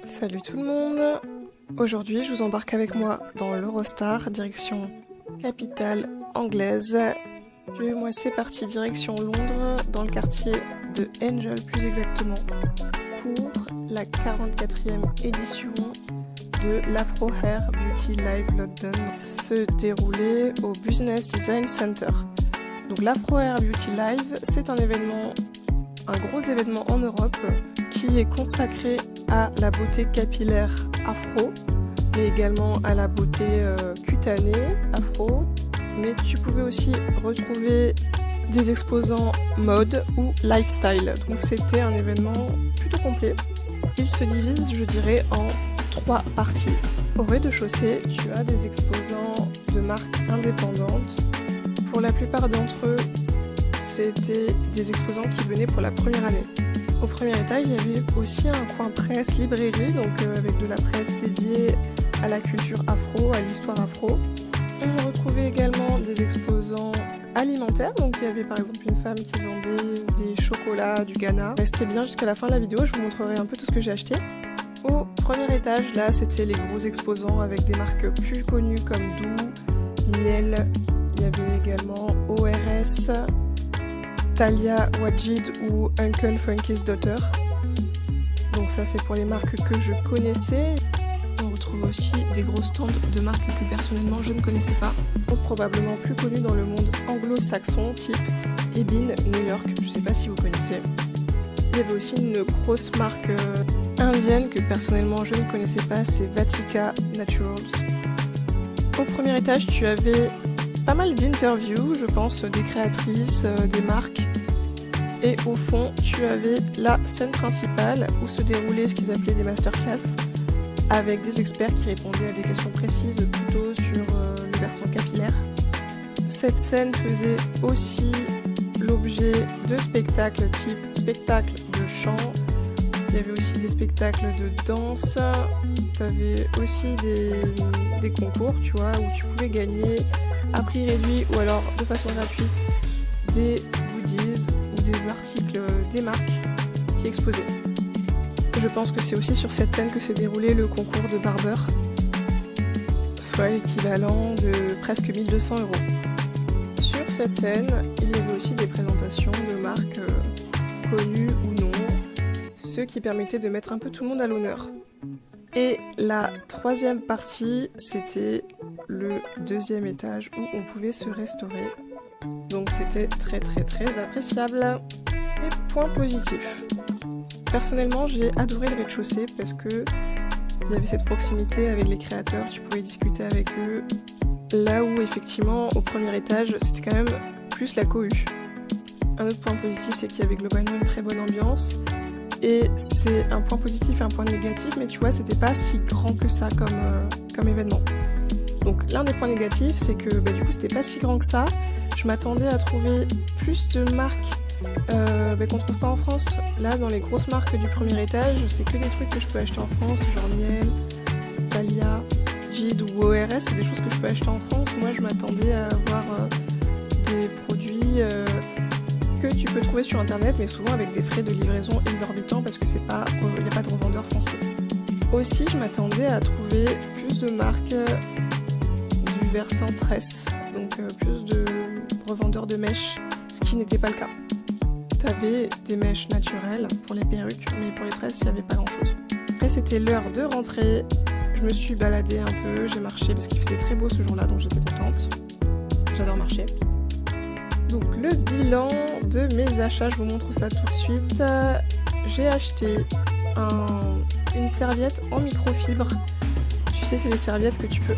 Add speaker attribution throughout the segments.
Speaker 1: Salut tout le monde. Aujourd'hui, je vous embarque avec moi dans l'Eurostar, direction capitale anglaise. Puis moi, c'est parti direction Londres, dans le quartier de Angel plus exactement, pour la 44e édition de l'Afro Hair Beauty Live London, se dérouler au Business Design Center. Donc l'Afro Hair Beauty Live, c'est un gros événement en Europe qui est consacré à la beauté capillaire afro, mais également à la beauté cutanée afro. Mais tu pouvais aussi retrouver des exposants mode ou lifestyle. Donc c'était un événement plutôt complet. Il se divise, je dirais, en 3 parties. Au rez-de-chaussée, tu as des exposants de marques indépendantes. Pour la plupart d'entre eux, c'était des exposants qui venaient pour la première année. Au premier étage, il y avait aussi un coin presse librairie, donc avec de la presse dédiée à la culture afro, à l'histoire afro. On retrouvait également des exposants alimentaires, donc il y avait par exemple une femme qui vendait des chocolats du Ghana. Restez bien jusqu'à la fin de la vidéo, je vous montrerai un peu tout ce que j'ai acheté. Au premier étage, là, c'était les gros exposants avec des marques plus connues comme Doux, Miel. Il y avait également ORS, Talia Wajid ou Uncle Funky's Daughter. Donc ça, c'est pour les marques que je connaissais. On retrouve aussi des gros stands de marques que personnellement je ne connaissais pas, probablement plus connues dans le monde anglo-saxon, type Ebin New York, je ne sais pas si vous connaissez. Il y avait aussi une grosse marque indienne que personnellement je ne connaissais pas, c'est Vatika Naturals. Au premier étage, tu avais pas mal d'interviews, je pense, des créatrices, des marques. Et au fond, tu avais la scène principale où se déroulaient ce qu'ils appelaient des masterclass, avec des experts qui répondaient à des questions précises plutôt sur le versant capillaire. Cette scène faisait aussi l'objet de spectacles type spectacle de chant. Il y avait aussi des spectacles de danse. Tu avais aussi des concours, tu vois, où tu pouvais gagner à prix réduit ou alors de façon gratuite des goodies ou des articles des marques qui exposaient. Je pense que c'est aussi sur cette scène que s'est déroulé le concours de barbeur, soit l'équivalent de presque 1 200 €. Sur cette scène, il y avait aussi des présentations de marques connues ou non, ce qui permettait de mettre un peu tout le monde à l'honneur. Et la 3e partie, c'était le 2e étage où on pouvait se restaurer. Donc c'était très appréciable. Et point positif. Personnellement, j'ai adoré le rez-de-chaussée parce que il y avait cette proximité avec les créateurs, tu pouvais discuter avec eux. Là où effectivement, au premier étage, c'était quand même plus la cohue. Un autre point positif, c'est qu'il y avait globalement une très bonne ambiance. Et c'est un point positif et un point négatif, mais tu vois, c'était pas si grand que ça comme événement. Donc l'un des points négatifs, c'est que du coup, c'était pas si grand que ça. Je m'attendais à trouver plus de marques qu'on trouve pas en France. Là, dans les grosses marques du premier étage, c'est que des trucs que je peux acheter en France, genre Miel, Talia, Jid ou ORS, c'est des choses que je peux acheter en France. Moi, je m'attendais à avoir des produits que tu peux trouver sur internet, mais souvent avec des frais de livraison exorbitants parce que il n'y a pas de revendeur français. Aussi, je m'attendais à trouver plus de marques du versant tresse, donc plus de revendeurs de mèches, ce qui n'était pas le cas. T'avais des mèches naturelles pour les perruques, mais pour les tresses, il n'y avait pas grand-chose. Après, c'était l'heure de rentrer. Je me suis baladée un peu, j'ai marché parce qu'il faisait très beau ce jour-là, donc j'étais contente. J'adore marcher. Donc le bilan de mes achats, je vous montre ça tout de suite. J'ai acheté une serviette en microfibre. Tu sais, c'est des serviettes que tu peux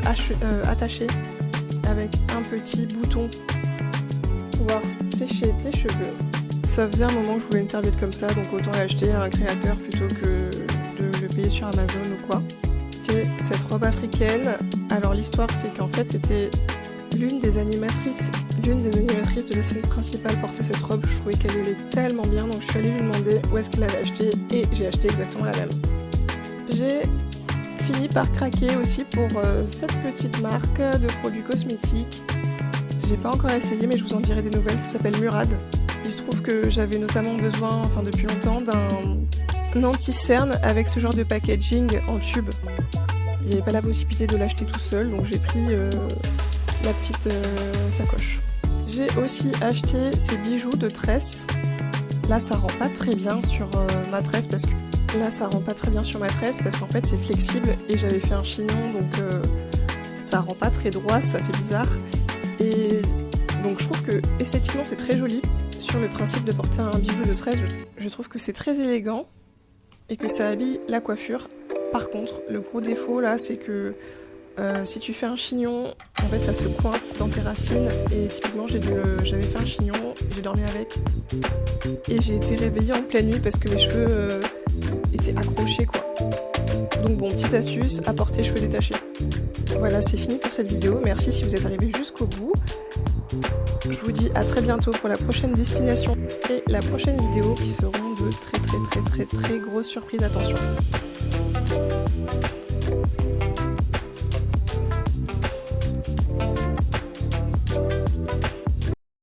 Speaker 1: attacher avec un petit bouton pour pouvoir sécher tes cheveux. Ça faisait un moment que je voulais une serviette comme ça, donc autant l'acheter à un créateur plutôt que de le payer sur Amazon ou quoi. C'était cette robe africaine. Alors l'histoire, c'est qu'en fait, c'était l'une des animatrices de la scène principale portait cette robe. Je trouvais qu'elle allait tellement bien, donc je suis allée lui demander où est-ce qu'elle l'avait achetée et j'ai acheté exactement la même. J'ai fini par craquer aussi pour cette petite marque de produits cosmétiques. J'ai pas encore essayé, mais je vous en dirai des nouvelles. Ça s'appelle Murad. Il se trouve que j'avais notamment besoin, depuis longtemps, d'un anti-cerne avec ce genre de packaging en tube. Il n'y avait pas la possibilité de l'acheter tout seul, donc j'ai pris la petite sacoche. J'ai aussi acheté ces bijoux de tresse. Là, ça rend pas très bien sur ma tresse parce qu'en fait c'est flexible et j'avais fait un chignon, donc ça rend pas très droit, ça fait bizarre. Et donc je trouve que esthétiquement c'est très joli. Sur le principe de porter un bijou de tresse, je trouve que c'est très élégant et que ça habille la coiffure. Par contre, le gros défaut là, c'est que si tu fais un chignon, en fait ça se coince dans tes racines. Et typiquement j'avais fait un chignon, j'ai dormi avec et j'ai été réveillée en pleine nuit parce que mes cheveux étaient accrochés quoi. Donc bon, petite astuce, apporter cheveux détachés. Voilà, c'est fini pour cette vidéo. Merci si vous êtes arrivés jusqu'au bout. Je vous dis à très bientôt pour la prochaine destination et la prochaine vidéo qui seront de très grosses surprises. Attention.